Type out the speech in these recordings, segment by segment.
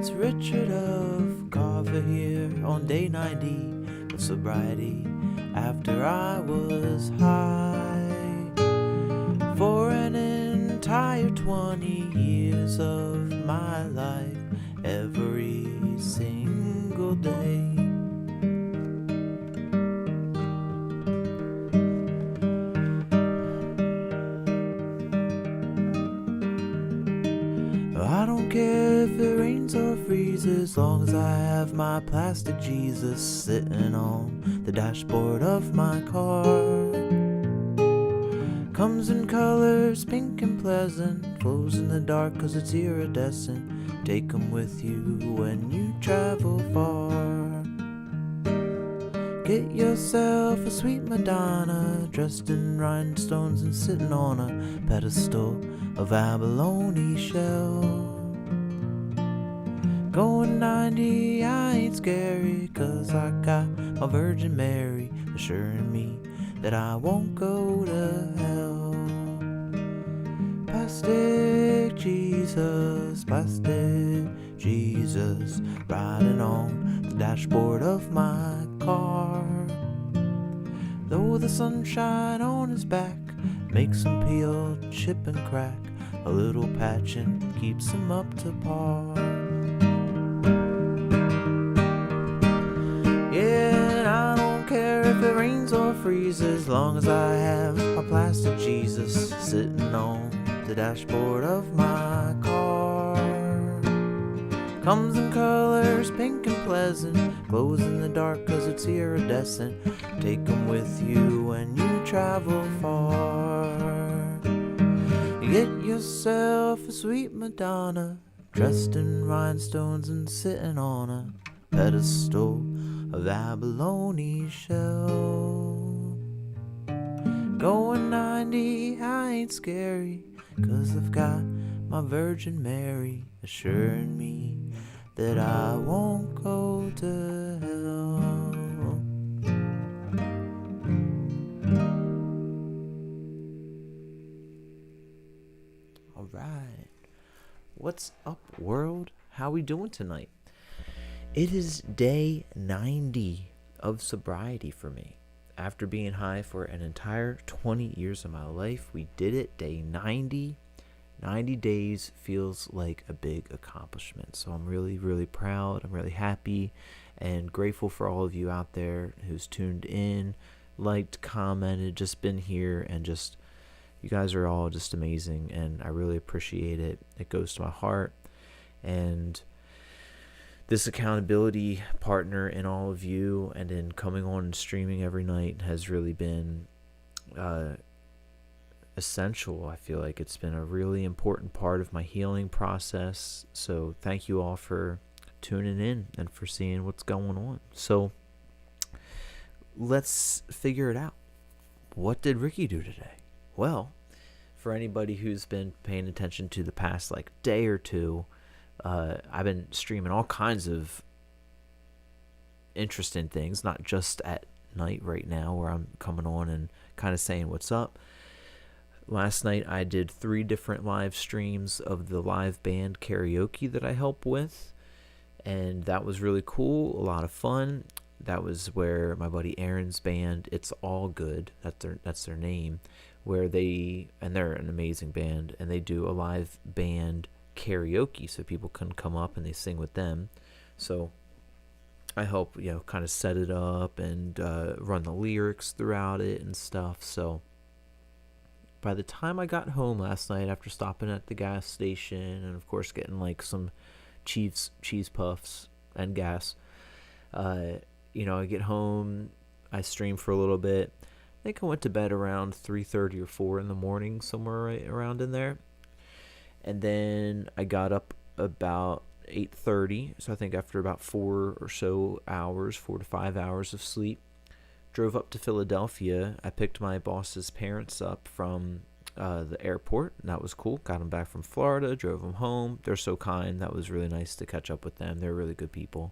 it's Richard of Carver here on day 90 of sobriety. After I was high for an entire 20 years of my life, every single day. I don't care if it rains or freezes, as long as I have my plastic Jesus sitting on the dashboard of my car. Comes in colors, pink and pleasant, glows in the dark 'cause it's iridescent. Take 'em with you when you travel far. Get yourself a sweet Madonna, dressed in rhinestones and sitting on a pedestal of abalone shell. Going 90, I ain't scary, 'cause I got my Virgin Mary assuring me that I won't go to hell. Plastic Jesus, riding on the dashboard of my car. Though the sunshine on his back makes him peel, chip and crack, a little patching keeps him up to par. Yeah, and I don't care if it rains or freezes, as long as I have my plastic Jesus sitting on the dashboard of my car. Comes in colors, pink and pleasant, glows in the dark 'cause it's iridescent. Take 'em with you when you travel far. Get yourself a sweet Madonna, dressed in rhinestones and sitting on a pedestal of abalone shell. Going 90, I ain't scary, 'cause I've got my Virgin Mary assuring me that I won't go to hell. Alright, what's up, world? How we doing tonight? It is day 90 of sobriety for me. After being high for an entire 20 years of my life, we did it, day 90. 90 days feels like a big accomplishment. So I'm really, really proud. I'm really happy and grateful for all of you out there who's tuned in, liked, commented, just been here, and just, you guys are all just amazing, and I really appreciate it. It goes to my heart. And this accountability partner in all of you and in coming on and streaming every night has really been essential. I feel like it's been a really important part of my healing process. So thank you all for tuning in and for seeing what's going on. So let's figure it out. What did Ricky do today? Well, for anybody who's been paying attention to the past day or two, I've been streaming all kinds of interesting things, not just at night right now where I'm coming on and kind of saying what's up. Last night I did 3 different live streams of the live band karaoke that I help with, and that was really cool, a lot of fun. That was where my buddy Aaron's band, It's All Good, that's their name, where they're an amazing band, and they do a live band karaoke, so people can come up and they sing with them. So I help kind of set it up and run the lyrics throughout it and stuff. So by the time I got home last night, after stopping at the gas station and of course getting some cheese puffs and gas, I get home, I stream for a little bit. I think I went to bed around 3:30 or 4 in the morning, somewhere right around in there. And then I got up about 8:30, so I think after about 4 to 5 hours of sleep, drove up to Philadelphia. I picked my boss's parents up from the airport, and that was cool. Got them back from Florida, drove them home. They're so kind. That was really nice to catch up with them. They're really good people.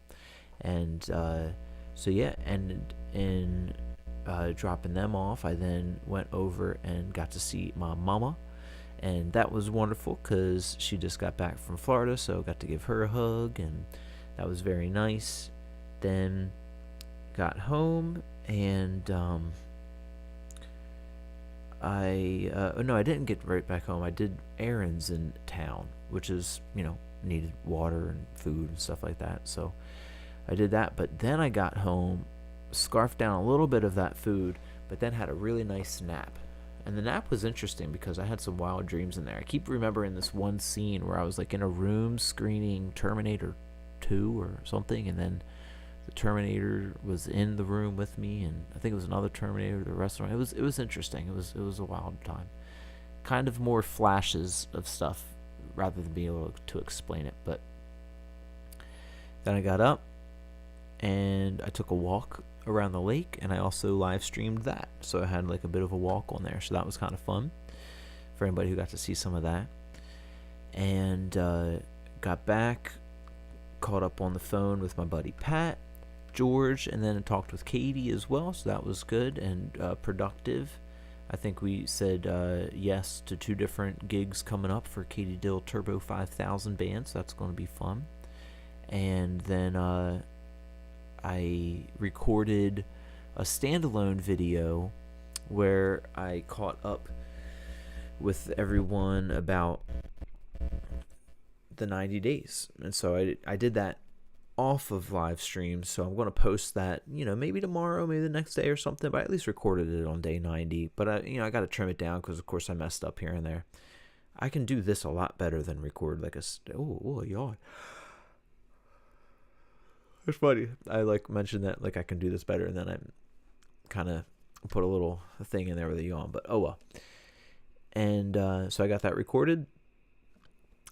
And so yeah, and in dropping them off, I then went over and got to see my mama And that was wonderful because she just got back from Florida, so I got to give her a hug, and that was very nice. Then got home, and I didn't get right back home. I did errands in town, which is, needed water and food and stuff like that. So I did that, but then I got home, scarfed down a little bit of that food, but then had a really nice nap. And the nap was interesting because I had some wild dreams in there. I keep remembering this one scene where I was like in a room screening Terminator 2 or something, and then the Terminator was in the room with me, and I think it was another Terminator, the restaurant. It was interesting. It was a wild time. Kind of more flashes of stuff rather than being able to explain it. But then I got up and I took a walk around the lake, and I also live streamed that. So I had like a bit of a walk on there. So that was kind of fun for anybody who got to see some of that. And got back, caught up on the phone with my buddy Pat, George, and then talked with Katie as well. So that was good and productive. I think we said yes to 2 different gigs coming up for Katie Dill Turbo 5000 band. So that's going to be fun. And then I recorded a standalone video where I caught up with everyone about the 90 days. And so I did that off of live stream. So I'm going to post that, maybe tomorrow, maybe the next day or something, but I at least recorded it on day 90. But I got to trim it down because of course I messed up here and there. I can do this a lot better than record like a yawn. It's funny. I mentioned that I can do this better, and then I kind of put a little thing in there with a yawn, but oh well. And so I got that recorded.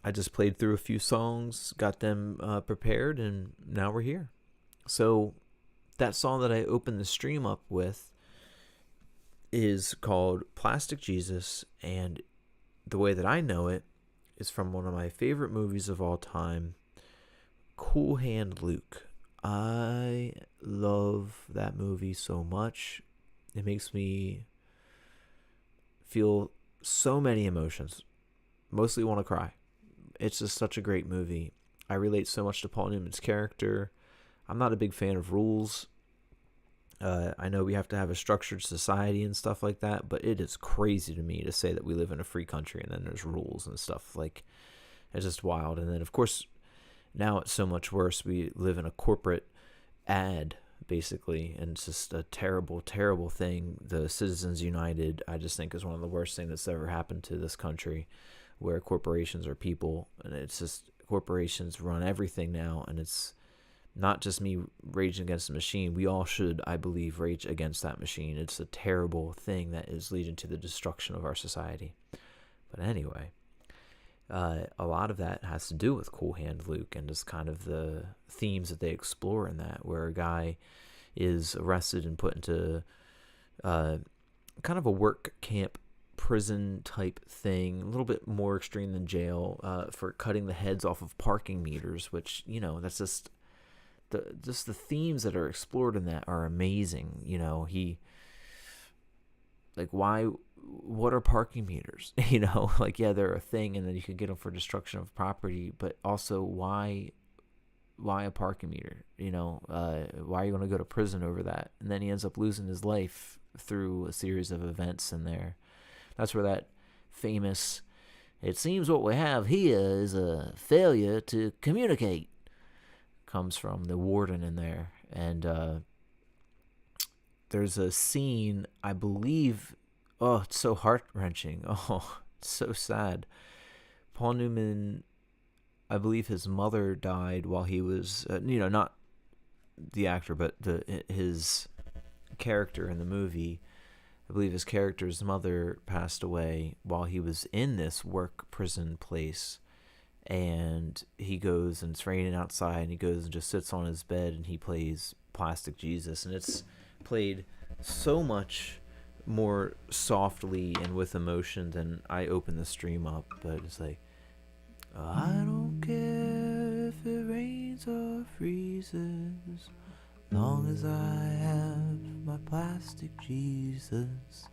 I just played through a few songs, got them prepared, and now we're here. So that song that I opened the stream up with is called Plastic Jesus, and the way that I know it is from one of my favorite movies of all time, Cool Hand Luke. I love that movie so much. It makes me feel so many emotions. Mostly want to cry. It's just such a great movie. I relate so much to Paul Newman's character. I'm not a big fan of rules. I know we have to have a structured society and stuff like that, but it is crazy to me to say that we live in a free country and then there's rules and stuff. It's just wild. And then, of course, now it's so much worse. We live in a corporate ad, basically, and it's just a terrible, terrible thing. The Citizens United, I just think, is one of the worst things that's ever happened to this country, where corporations are people, and it's just corporations run everything now, and it's not just me raging against the machine. We all should, I believe, rage against that machine. It's a terrible thing that is leading to the destruction of our society. But anyway, a lot of that has to do with Cool Hand Luke and just kind of the themes that they explore in that, where a guy is arrested and put into kind of a work camp prison type thing, a little bit more extreme than jail, for cutting the heads off of parking meters, which, that's just the themes that are explored in that are amazing. What are parking meters? Yeah, they're a thing, and then you could get them for destruction of property, but also why a parking meter? Why are you going to go to prison over that? And then he ends up losing his life through a series of events in there. That's where that famous, "It seems what we have here is a failure to communicate," comes from, the warden in there. And there's a scene, I believe, it's so heart-wrenching. It's so sad. Paul Newman, I believe his mother died while he was, not the actor, but his character in the movie. I believe his character's mother passed away while he was in this work prison place. And he goes, and it's raining outside, and he goes and just sits on his bed, and he plays Plastic Jesus. And it's played so much more softly and with emotion than I open the stream up. But it's like, I don't care if it rains or freezes, long as I have my plastic Jesus.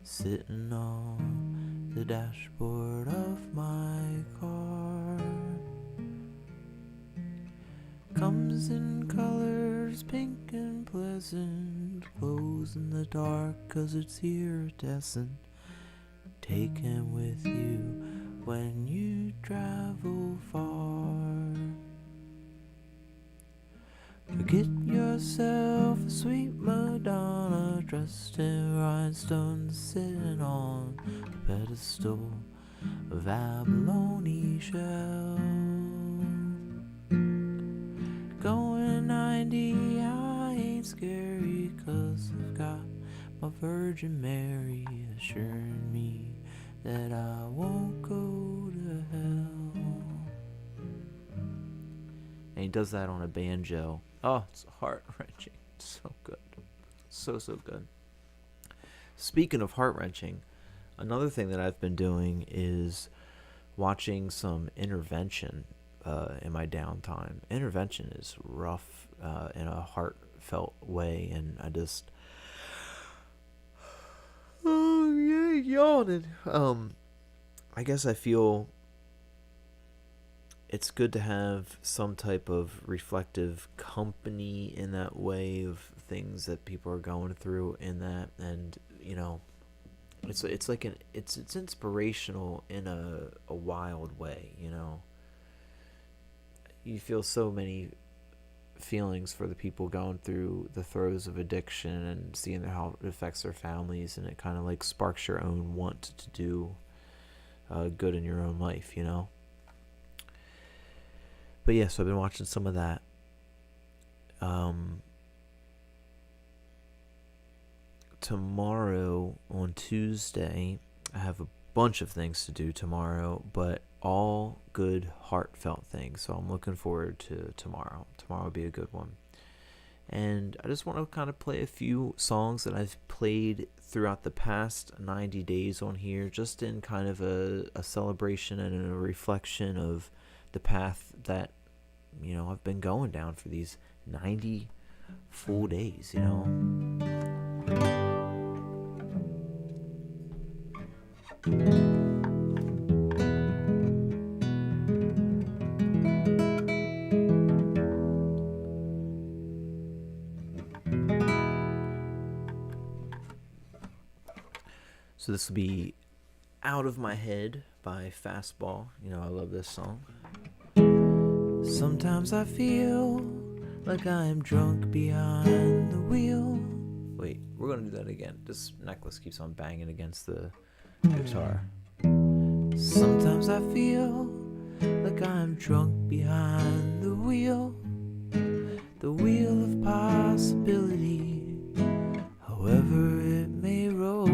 sitting on the dashboard of my car. Comes in colors pink and pleasant, glows in the dark 'cause it's iridescent. Take him with you when you travel far. Get yourself a sweet Madonna dressed in rhinestones, sitting on a pedestal of abalone shell. Going 90, I ain't scary 'cause I've got my Virgin Mary assuring me that I won't go to hell. And he does that on a banjo. Oh, it's heart-wrenching. It's so good. So good. Speaking of heart-wrenching, another thing that I've been doing is watching some Intervention in my downtime. Intervention is rough in a heartfelt way, and I just... Oh, yeah, yawning. I guess I feel... It's good to have some type of reflective company in that way of things that people are going through in that, and it's like it's inspirational in a wild way. You feel so many feelings for the people going through the throes of addiction and seeing how it affects their families, and it kind of like sparks your own want to do good in your own life. But yeah, so I've been watching some of that. Tomorrow, on Tuesday, I have a bunch of things to do tomorrow, but all good, heartfelt things. So I'm looking forward to tomorrow. Tomorrow will be a good one. And I just want to kind of play a few songs that I've played throughout the past 90 days on here, just in kind of a celebration and a reflection of the path that I've been going down for these 90 full days. So this will be Out of My Head by Fastball. I love this song. Sometimes I feel like I am drunk behind the wheel. Wait, we're gonna do that again. This necklace keeps on banging against the guitar. Sometimes I feel like I'm drunk behind the wheel of possibility, however it may roll.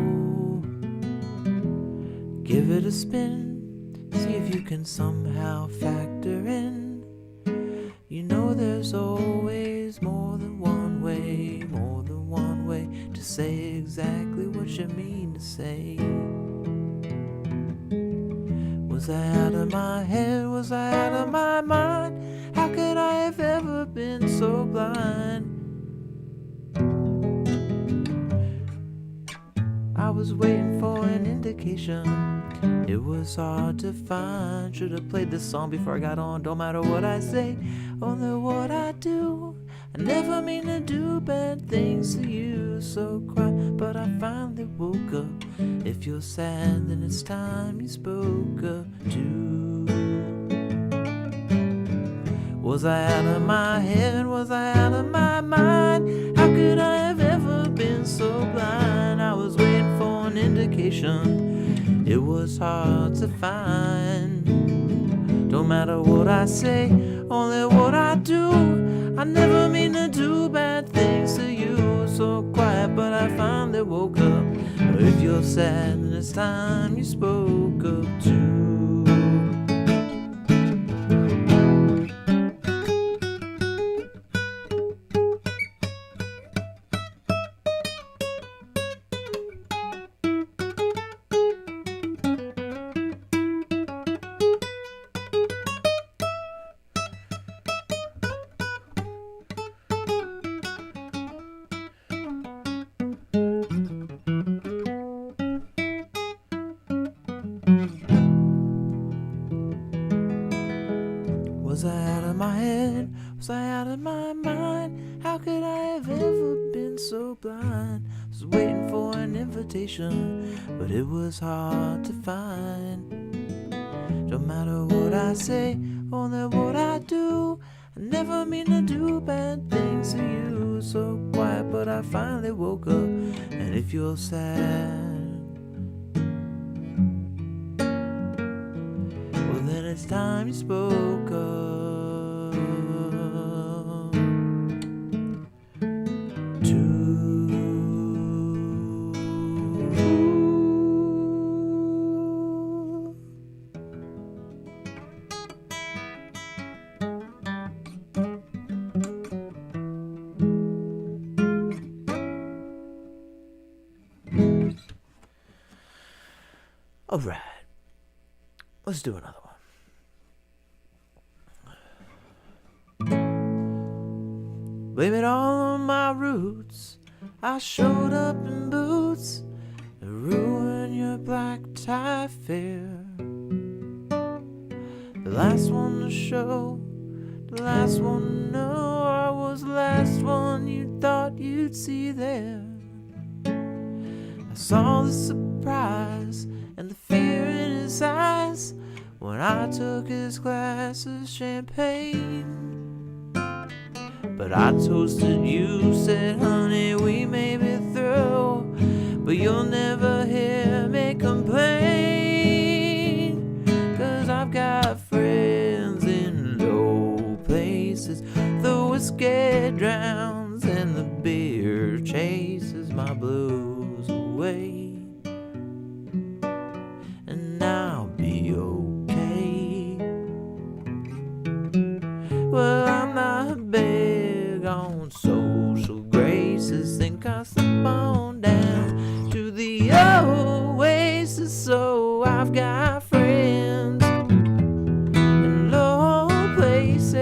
Give it a spin, see if you can somehow factor in. There's always more than one way to say exactly what you mean to say. Was I out of my head? Was I out of my mind? How could I have ever been so blind? I was waiting for an indication. It was hard to find. Should have played this song before I got on. Don't matter what I say, only what I do. I never mean to do bad things to you, so cry, but I finally woke up. If you're sad, then it's time you spoke up too. Was I out of my head? Was I out of my mind? How could I have ever been so blind? I was waiting for an indication. It was hard to find. Don't matter what I say, only what I do. I never mean to do bad things to you. So quiet, but I finally woke up. If you're sad, then it's time you spoke up too. Was I out of my mind? How could I have ever been so blind? Was waiting for an invitation, but it was hard to find. Don't matter what I say, only what I do. I never mean to do bad things to you. So quiet, but I finally woke up. And if you're sad, well then it's time you spoke up. Alright, let's do another one. Blame it all on my roots. I showed up in boots to ruin your black tie fair. The last one to show, the last one to know. I was the last one you thought you'd see there. I saw the surprise and the fear in his eyes when I took his glass of champagne. But I toasted you, said, honey, we may be through, but you'll never hear me complain. 'Cause I've got friends in low places. The whiskey drowns and the beer chases my blues away. Well, I'm not big on social graces. Think I'll slip on down to the oasis. So I've got friends in low places.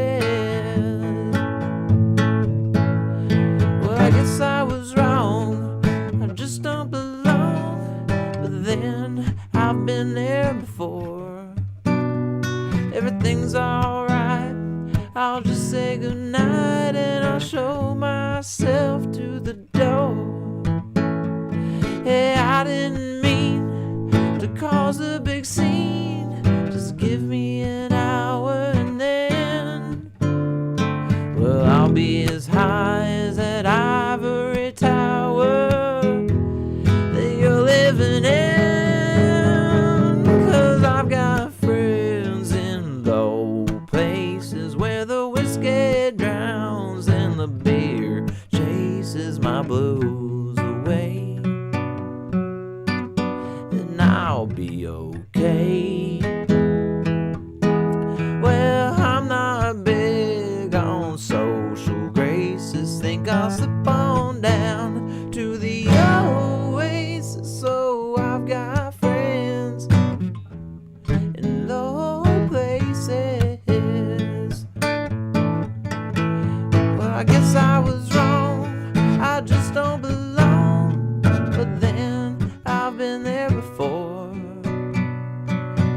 Well, I guess I was wrong. I just don't belong. But then I've been there before. Everything's alright. I'll just say goodnight and I'll show myself to the door. Hey, I didn't mean to cause a big scene. Just give me an hour and then, well, I'll be as high as that ivory tower that you're living in. 'Cause I've got friends in low places where the whiskey drowns and the beer chases my blues away. And I'll be okay. Well, I'm not big on social graces. Think I'll slip on down to the oasis. So I've got friends in low places. I guess I was wrong, I just don't belong. But then I've been there before.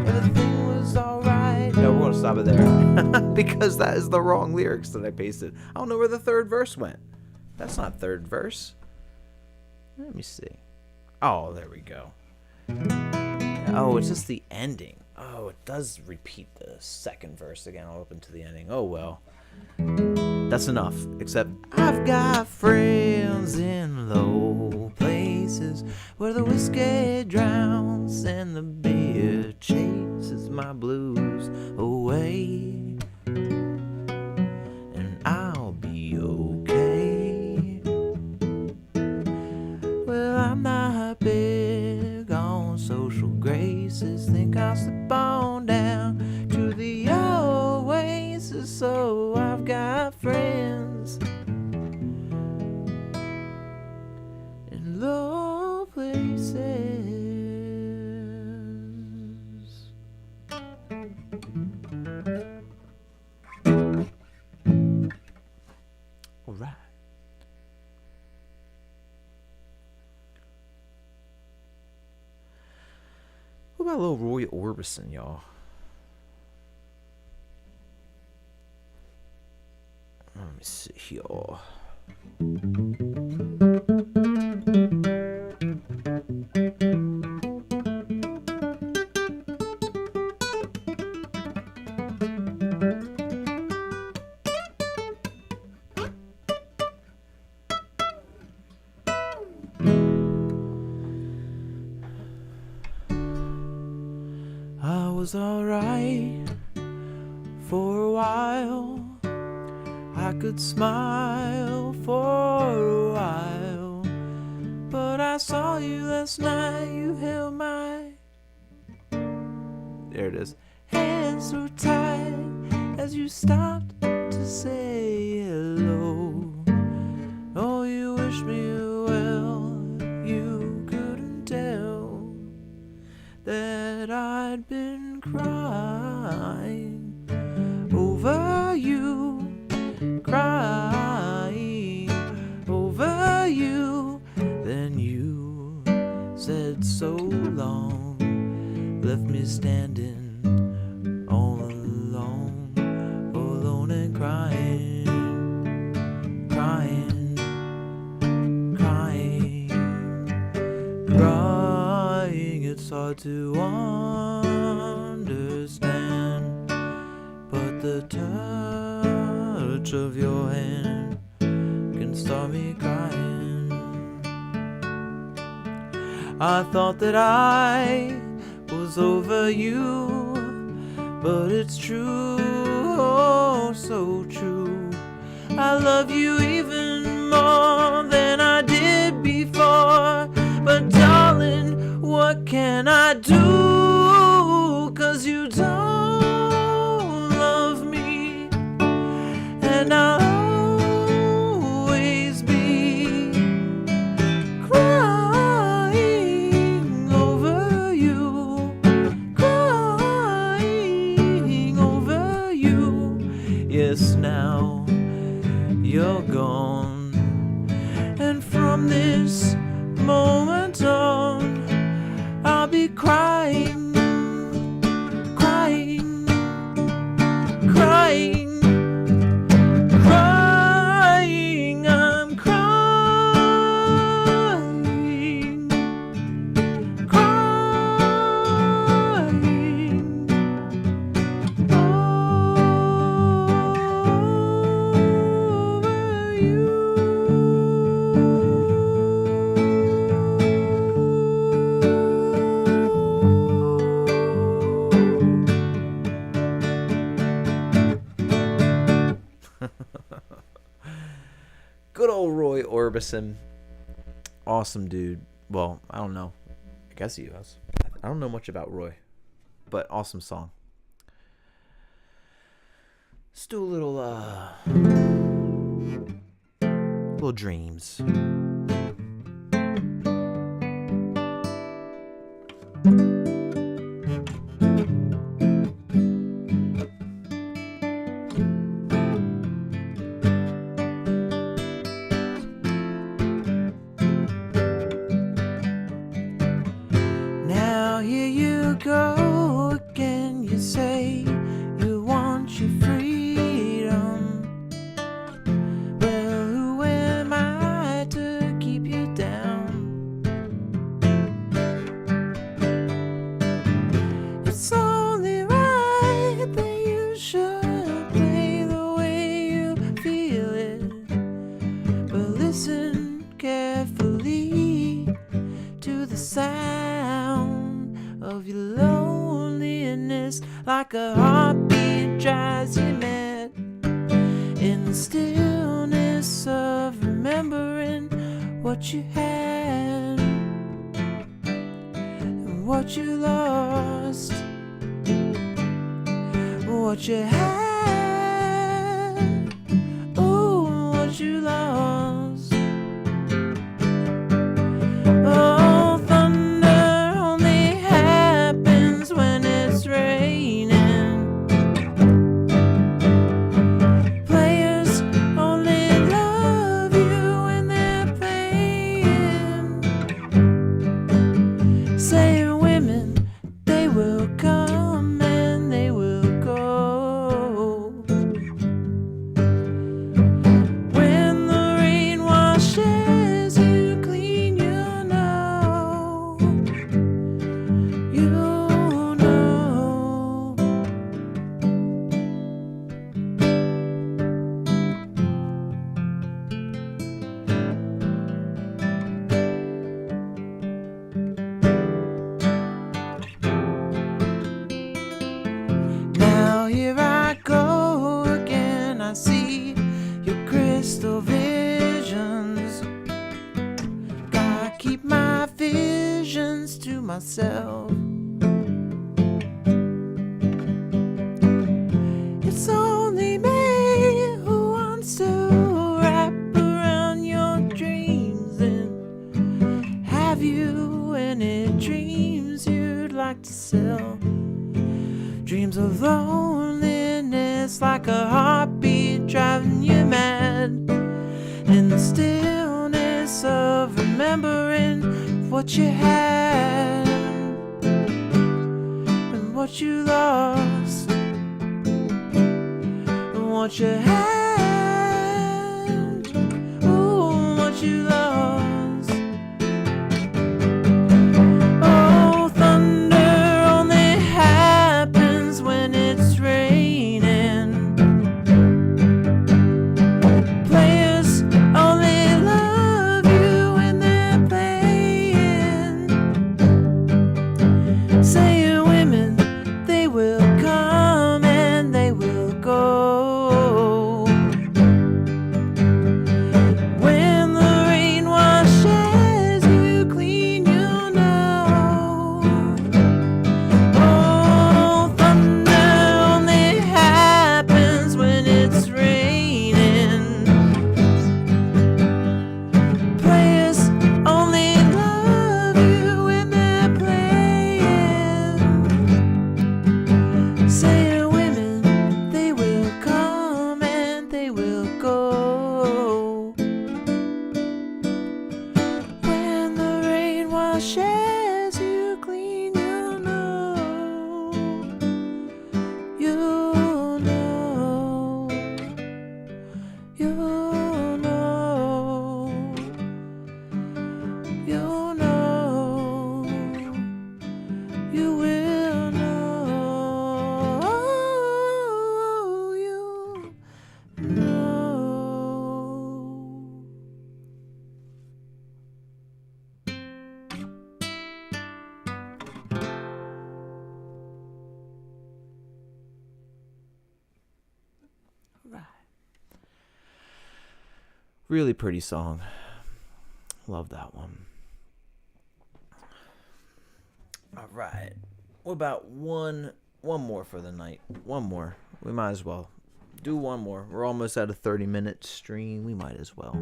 Everything was alright. No, we're gonna stop it there. Because that is the wrong lyrics that I pasted. I don't know where the third verse went. That's not third verse. Let me see. Oh, there we go. Oh, it's just the ending. Oh, it does repeat the second verse again. I'll open to the ending. Oh, well. That's enough. Except I've got friends in low places where the whiskey drowns and the beer chases my blues away. And I'll be okay. Well, I'm not big on social graces. Think I'll slip on down to the oasis. So I've got friends in low places. All right. What about a little Roy Orbison, y'all? me see here. I was alright for a while. I could smile for a while, but I saw you last night. You held my, there it is, hands so tight as you stopped to say hello. Oh, you wished me well. You couldn't tell that I'd been crying over you, crying over you. Then you said so long, left me standing all alone, alone and crying, crying, crying, crying. It's hard to understand, but the touch of your hand can start me crying. I thought that I was over you, but it's true, oh so true. I love you even more than I did before, but darling, what can I do? 'Cause you don't love me, and I'll always be crying over you, crying over you. Yes, now you're gone, and from this moment on, I'll be crying, crying, crying, crying. I'm crying, crying over you. Good old Roy Orbison. Awesome dude. Well, I don't know. I guess he was. I don't know much about Roy, but awesome song. Let's do a little dreams. Now here you go again. You say you want your freedom. Well, who am I to keep you down? It's only right that you should play the way you feel it, but listen carefully to the sound of your loneliness, like a heartbeat drives you mad. In the stillness of remembering what you had and what you lost, what you had, oh, what you lost. Oh, thunder only happens when it's raining. Players only love you when they're playing. Saying women, they will come and they will go. still visions. Gotta keep my visions to myself. It's only me who wants to wrap around your dreams and have you any dreams you'd like to sell. Dreams of loneliness like a heartbeat driving you mad. In the stillness of remembering what you had and what you lost and what you had, ooh, and what you lost. Oh, thunder only happens when it's raining. Players only love you when they're playing. Saying women, they will come and they will go. When the rain washes you clean, you know. Oh, thunder only happens when it's raining. Players only love you when they're playing. Saying women, they will come and they will go. When the rain washes you clean, you know. You know. You know. You know. You will know. You know. Right. Really pretty song. Love that one. All right. What about one more for the night? One more. We might as well do one more. We're almost at a 30-minute stream. We might as well.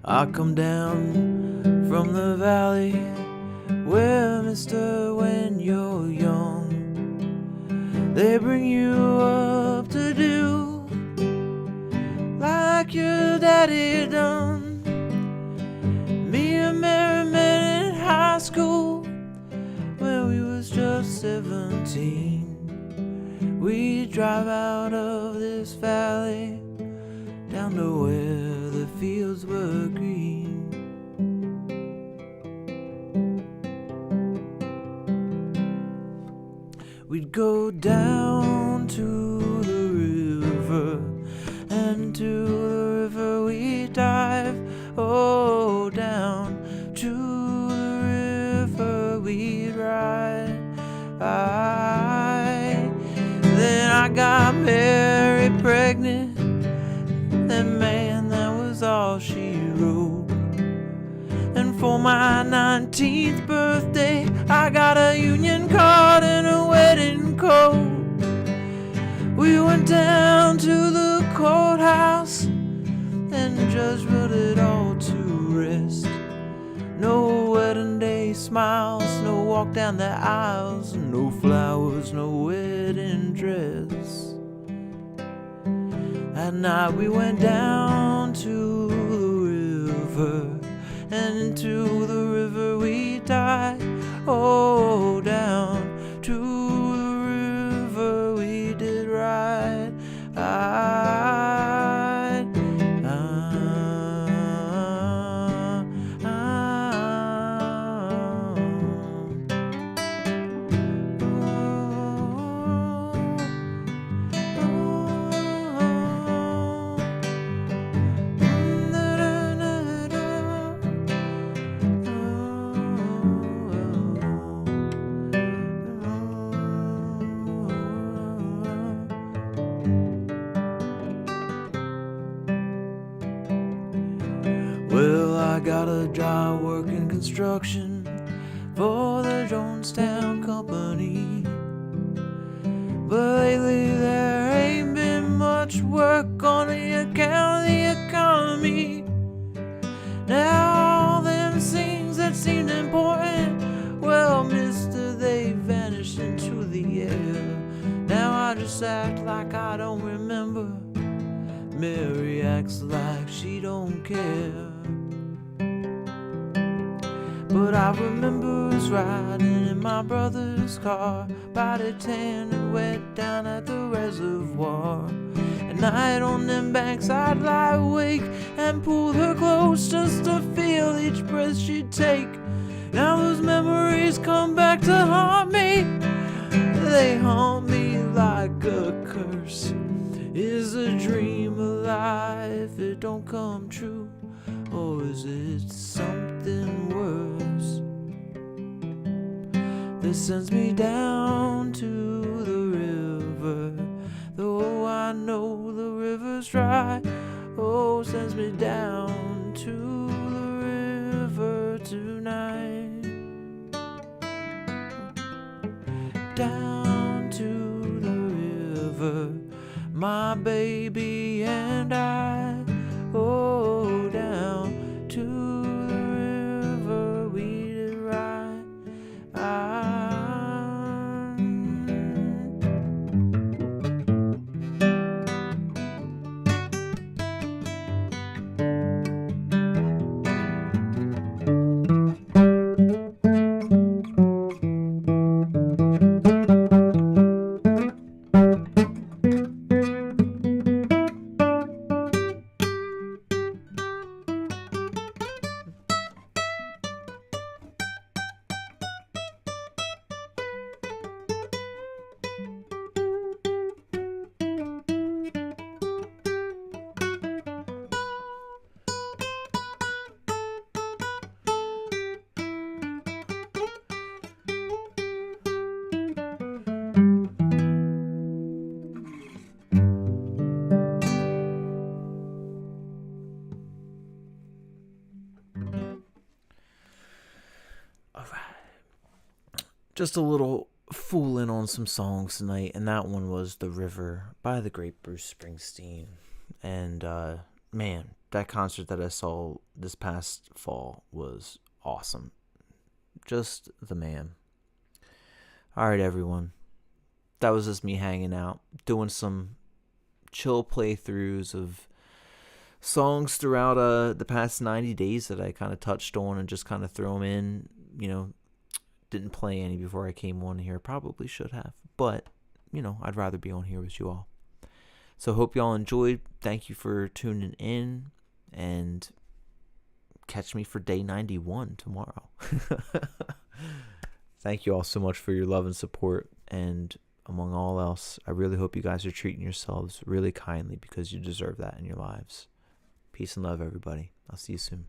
I come down from the valley where, mister, when you're young, they bring you up to do like your daddy done. Me and Mary met in high school when we was just 17. We drive out of this valley down to where the fields were green. We'd go down to the river, and to the river we'd dive. Oh, down to the river we'd ride. Then I got Mary pregnant. And man, that was all she wrote. And for my 19th birthday, I got a union card and a wedding coat. We went down to the courthouse and the judge wrote it all to rest. No wedding day smiles, no walk down the aisles, no flowers, no wedding dress. That night we went down to the river, and into the river we died. Oh, down to the river we did ride. I got a job working construction for the Jonestown Company. But lately there ain't been much work on the account of the economy. Now all them things that seemed important, well, mister, they vanished into the air. Now I just act like I don't remember. Mary acts like she don't care. But I remember us riding in my brother's car, body tan and wet down at the reservoir. At night on them banks I'd lie awake and pull her close just to feel each breath she'd take. Now those memories come back to haunt me. They haunt me like a curse. Is a dream alive? It don't come true. Or is it something worse that sends me down to the river? Though I know the river's dry, oh, sends me down to the river tonight. Down to the river, my baby and I. Oh, down to the river we did ride. Just a little fooling on some songs tonight, and that one was The River by the great Bruce Springsteen. And man, that concert that I saw this past fall was awesome. Just the man. Alright, everyone. That was just me hanging out, doing some chill playthroughs of songs throughout the past 90 days that I kind of touched on and just kind of throw them in, Didn't play any before I came on here. Probably should have. But, I'd rather be on here with you all. So hope y'all enjoyed. Thank you for tuning in. And catch me for day 91 tomorrow. Thank you all so much for your love and support. And among all else, I really hope you guys are treating yourselves really kindly because you deserve that in your lives. Peace and love, everybody. I'll see you soon.